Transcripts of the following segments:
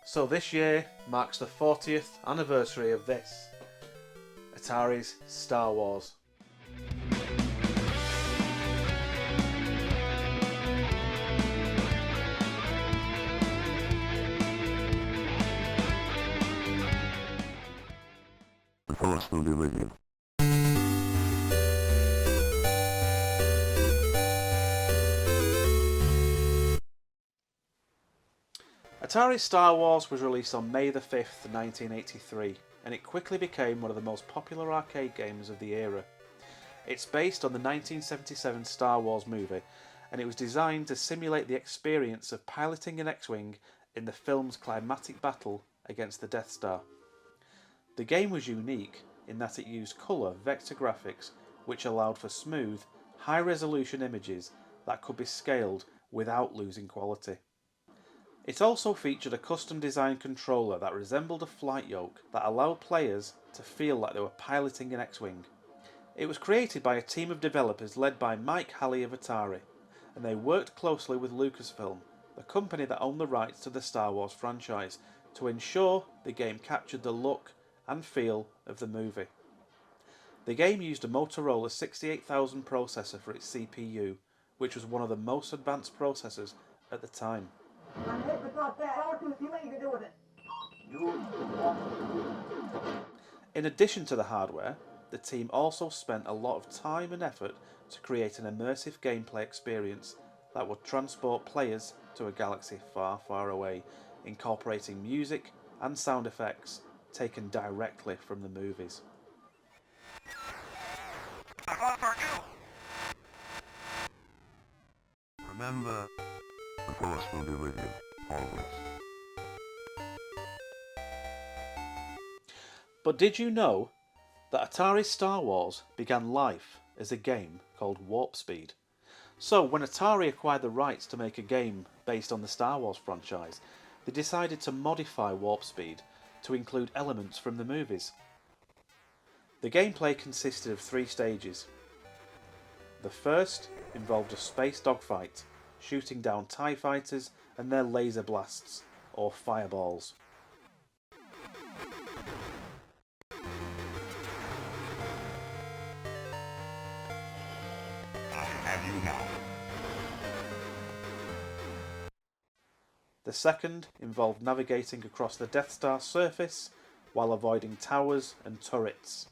So this year marks the 40th anniversary of this, Atari's Star Wars. The Force will be with you. Atari Star Wars was released on May the 5th, 1983, and it quickly became one of the most popular arcade games of the era. It's based on the 1977 Star Wars movie, and it was designed to simulate the experience of piloting an X-Wing in the film's climactic battle against the Death Star. The game was unique in that it used colour vector graphics which allowed for smooth, high-resolution images that could be scaled without losing quality. It also featured a custom-designed controller that resembled a flight yoke that allowed players to feel like they were piloting an X-Wing. It was created by a team of developers led by Mike Halley of Atari, and they worked closely with Lucasfilm, the company that owned the rights to the Star Wars franchise, to ensure the game captured the look and feel of the movie. The game used a Motorola 68000 processor for its CPU, which was one of the most advanced processors at the time. In addition to the hardware, the team also spent a lot of time and effort to create an immersive gameplay experience that would transport players to a galaxy far, far away, incorporating music and sound effects taken directly from the movies. Remember, the Force will be with you, always. But did you know that Atari Star Wars began life as a game called Warp Speed? So when Atari acquired the rights to make a game based on the Star Wars franchise, they decided to modify Warp Speed to include elements from the movies. The gameplay consisted of 3 stages. The first involved a space dogfight, shooting down TIE fighters and their laser blasts, or fireballs. I have you now. The second involved navigating across the Death Star surface while avoiding towers and turrets.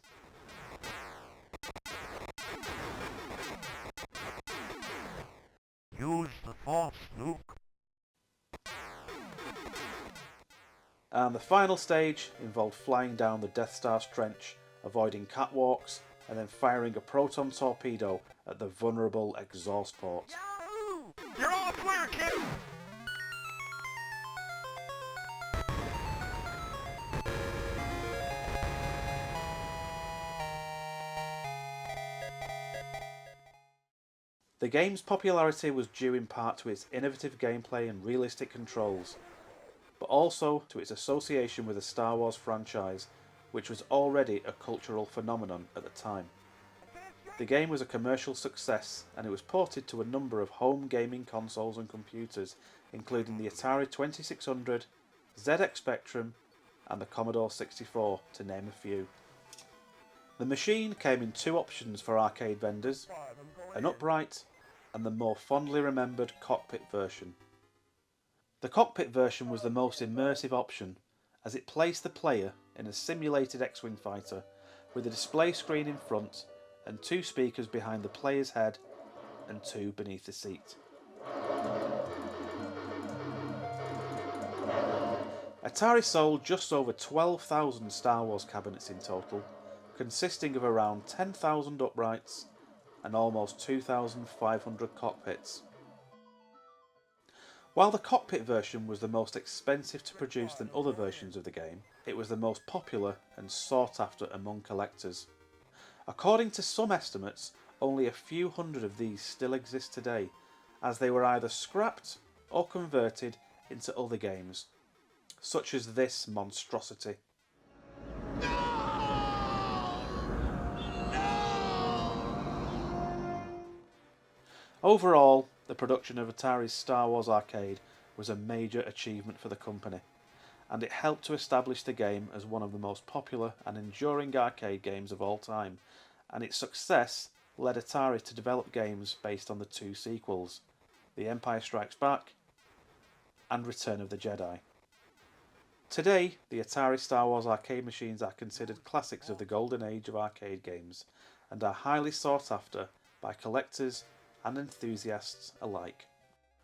Use the Force, Luke. And the final stage involved flying down the Death Star's trench, avoiding catwalks, and then firing a proton torpedo at the vulnerable exhaust port. Yahoo! You're all clear, kid! The game's popularity was due in part to its innovative gameplay and realistic controls, but also to its association with the Star Wars franchise, which was already a cultural phenomenon at the time. The game was a commercial success, and it was ported to a number of home gaming consoles and computers, including the Atari 2600, ZX Spectrum, and the Commodore 64, to name a few. The machine came in 2 options for arcade vendors, an upright and the more fondly remembered cockpit version. The cockpit version was the most immersive option, as it placed the player in a simulated X-Wing fighter with a display screen in front and 2 speakers behind the player's head and 2 beneath the seat. Atari sold just over 12,000 Star Wars cabinets in total, consisting of around 10,000 uprights and almost 2,500 cockpits. While the cockpit version was the most expensive to produce than other versions of the game, it was the most popular and sought after among collectors. According to some estimates, only a few hundred of these still exist today, as they were either scrapped or converted into other games, such as this monstrosity. Overall, the production of Atari's Star Wars arcade was a major achievement for the company, and it helped to establish the game as one of the most popular and enduring arcade games of all time, and its success led Atari to develop games based on the two sequels, The Empire Strikes Back and Return of the Jedi. Today, the Atari Star Wars arcade machines are considered classics of the golden age of arcade games and are highly sought after by collectors and enthusiasts alike.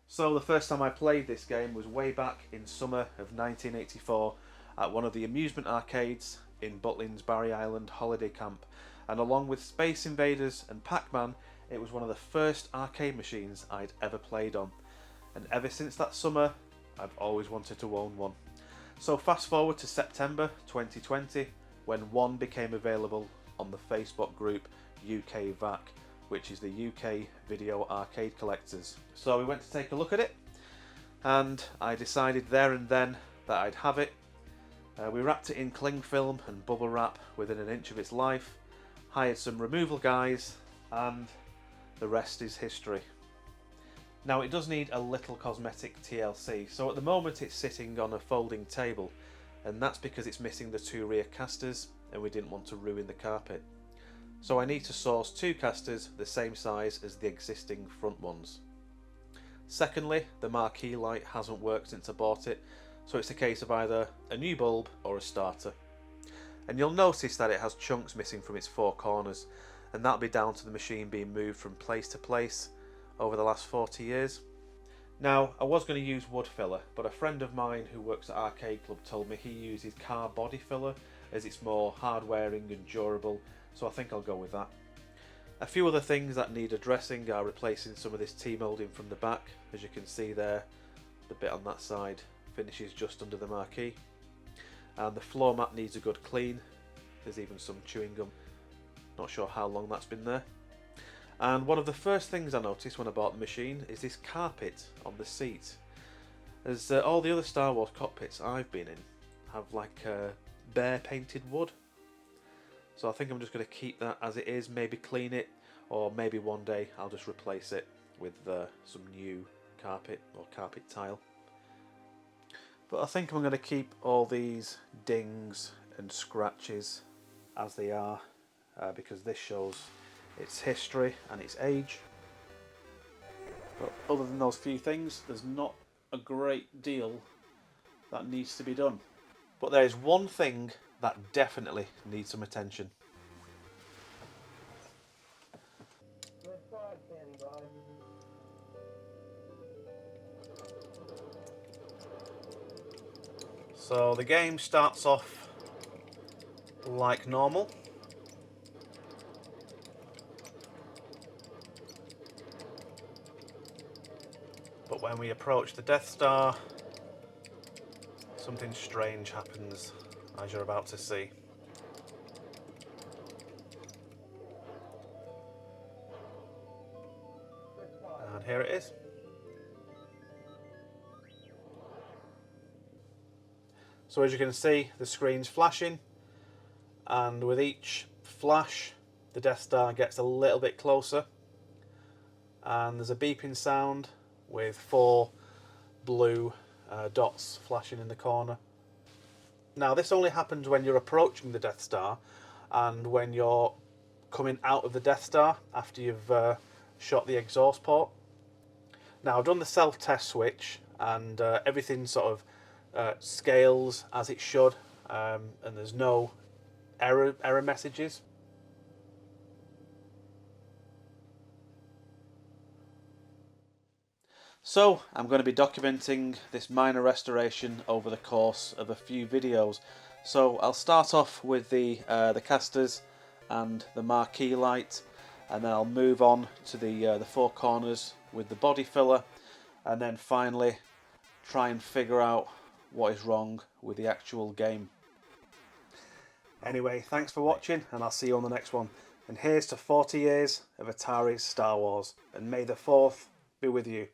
So the first time I played this game was way back in summer of 1984 at one of the amusement arcades in Butlin's Barry Island holiday camp, and along with Space Invaders and Pac-Man, it was one of the first arcade machines I'd ever played on, and ever since that summer I've always wanted to own one. So fast forward to September 2020 when one became available on the Facebook group UK VAC, which is the UK Video Arcade Collectors. So we went to take a look at it, and I decided there and then that I'd have it. We wrapped it in cling film and bubble wrap within an inch of its life, hired some removal guys, and the rest is history. Now it does need a little cosmetic TLC, so at the moment it's sitting on a folding table, and that's because it's missing the two rear casters and we didn't want to ruin the carpet. So I need to source two casters the same size as the existing front ones. Secondly, the marquee light hasn't worked since I bought it, so it's a case of either a new bulb or a starter. And you'll notice that it has chunks missing from its four corners, and that'll be down to the machine being moved from place to place over the last 40 years. Now, I was going to use wood filler, but a friend of mine who works at Arcade Club told me he uses car body filler as it's more hard wearing and durable, so I think I'll go with that. A few other things that need addressing are replacing some of this T-moulding from the back. As you can see there, the bit on that side finishes just under the marquee. And the floor mat needs a good clean. There's even some chewing gum. Not sure how long that's been there. And one of the first things I noticed when I bought the machine is this carpet on the seat. As all the other Star Wars cockpits I've been in have like bare painted wood. So I think I'm just going to keep that as it is, maybe clean it, or maybe one day I'll just replace it with some new carpet or carpet tile. But I think I'm going to keep all these dings and scratches as they are, because this shows its history and its age. But other than those few things, there's not a great deal that needs to be done. But there is one thing that definitely needs some attention. So the game starts off like normal. But when we approach the Death Star, something strange happens, as you're about to see. And here it is. So as you can see, the screen's flashing, and with each flash, the Death Star gets a little bit closer, and there's a beeping sound with 4 blue dots flashing in the corner. Now this only happens when you're approaching the Death Star and when you're coming out of the Death Star after you've shot the exhaust port. Now I've done the self-test switch, and everything sort of scales as it should, and there's no error messages. So I'm going to be documenting this minor restoration over the course of a few videos. So I'll start off with the casters and the marquee light, and then I'll move on to the 4 corners with the body filler, and then finally try and figure out what is wrong with the actual game. Anyway, thanks for watching, and I'll see you on the next one. And here's to 40 years of Atari's Star Wars, and may the 4th be with you.